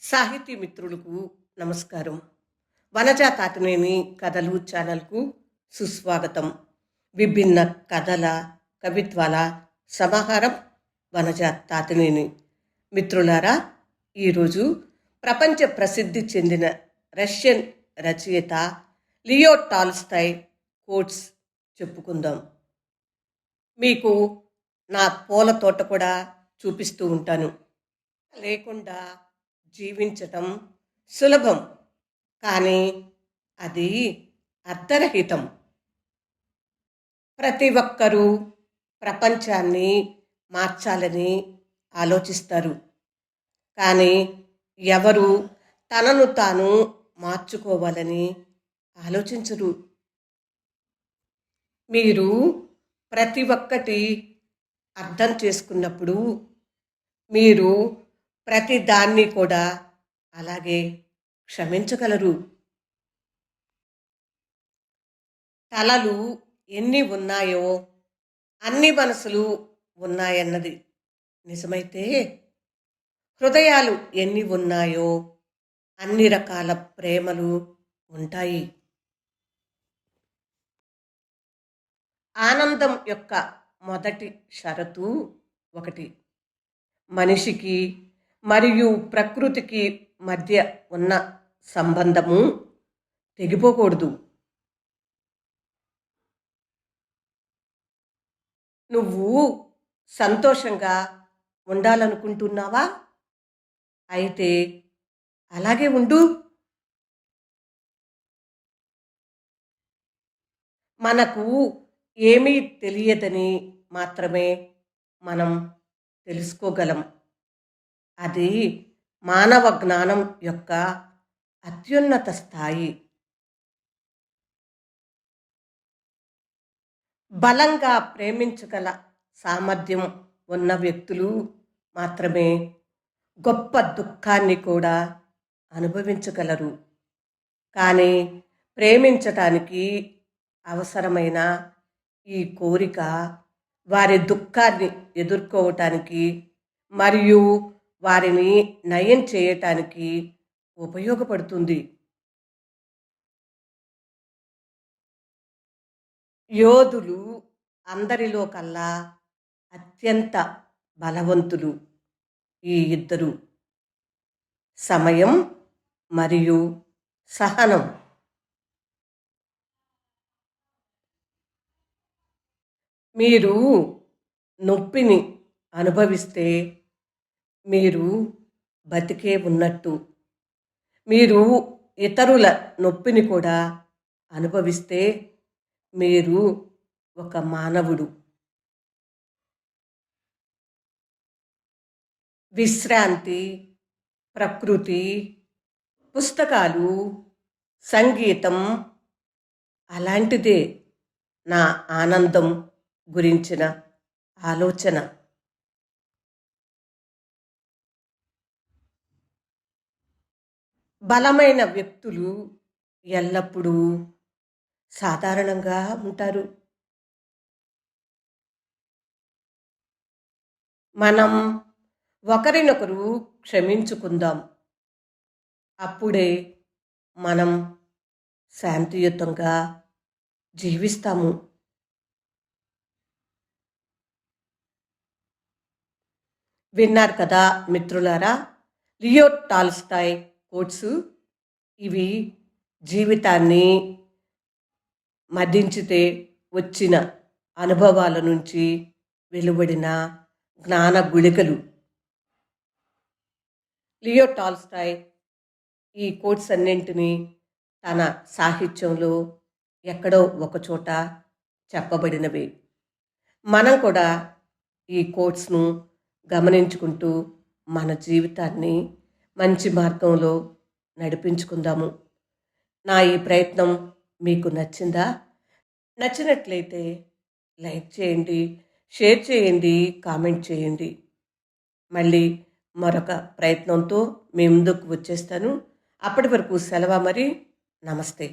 సాహితీ మిత్రులకు నమస్కారం. వనజ తాతినేని కథలు ఛానల్కు సుస్వాగతం. విభిన్న కథల కవిత్వాల సమాహారం వనజ తాతినేని. మిత్రులారా, ఈరోజు ప్రపంచ ప్రసిద్ధి చెందిన రష్యన్ రచయిత లియో టాల్స్టాయ్ కోట్స్ చెప్పుకుందాం. మీకు నా పూల తోట కూడా చూపిస్తూ ఉంటాను. లేకుండా జీవించటం సులభం, కానీ అది అర్థరహితం. ప్రతి ఒక్కరూ ప్రపంచాన్ని మార్చాలని ఆలోచిస్తారు, కానీ ఎవరు తనను తాను మార్చుకోవాలని ఆలోచించరు. మీరు ప్రతి ఒక్కటి అర్థం చేసుకున్నప్పుడు మీరు ప్రతి దాన్ని కూడా అలాగే క్షమించగలరు. తలలు ఎన్ని ఉన్నాయో అన్ని మనసులు ఉన్నాయన్నది నిజమైతే, హృదయాలు ఎన్ని ఉన్నాయో అన్ని రకాల ప్రేమలు ఉంటాయి. ఆనందం యొక్క మొదటి షరతు ఒకటి: మనిషికి మరియు ప్రకృతికి మధ్య ఉన్న సంబంధము తెగిపోకూడదు. నువ్వు సంతోషంగా ఉండాలనుకుంటున్నావా? అయితే అలాగే ఉండు. మనకు ఏమీ తెలియదని మాత్రమే మనం తెలుసుకోగలం. అది మానవ జ్ఞానం యొక్క అత్యున్నత స్థాయి. బలంగా ప్రేమించగల సామర్థ్యం ఉన్న వ్యక్తులు మాత్రమే గొప్ప దుఃఖాన్ని కూడా అనుభవించగలరు. కానీ ప్రేమించటానికి అవసరమైన ఈ కోరిక వారి దుఃఖాన్ని ఎదుర్కోవటానికి మరియు వారిని నయం చేయటానికి ఉపయోగపడుతుంది. యోధులు అందరిలో కల్లా అత్యంత బలవంతులు ఈ ఇద్దరు: సమయం మరియు సహనం. మీరు నొప్పిని అనుభవిస్తే మీరు బతికే ఉన్నట్టు. మీరు ఇతరుల నొప్పిని కూడా అనుభవిస్తే మీరు ఒక మానవుడు. విశ్రాంతి, ప్రకృతి, పుస్తకాలు, సంగీతం అలాంటిదే నా ఆనందం గురించిన ఆలోచన. బలమైన వ్యక్తులు ఎల్లప్పుడూ సాధారణంగా ఉంటారు. మనం ఒకరినొకరు క్షమించుకుందాం. అప్పుడే మనం శాంతియుతంగా జీవిస్తాము. విన్నారు కదా మిత్రులారా, లియో టాల్స్టాయ్ కోట్స్. ఇవి జీవితాన్ని మదించితే వచ్చిన అనుభవాల నుంచి వెలువడిన జ్ఞాన గుళికలు. లియో టాల్స్టాయ్ ఈ కోట్స్ అన్నింటినీ తన సాహిత్యంలో ఎక్కడో ఒకచోట చెప్పబడినవి. మనం కూడా ఈ కోట్స్ను గమనించుకుంటూ మన జీవితాన్ని మంచి మార్గంలో నడిపించుకుందాము. నా ఈ ప్రయత్నం మీకు నచ్చిందా? నచ్చినట్లయితే లైక్ చేయండి, షేర్ చేయండి, కామెంట్ చేయండి. మళ్ళీ మరొక ప్రయత్నంతో మీ ముందుకు వచ్చేస్తాను. అప్పటి వరకు సెలవు మరి. నమస్తే.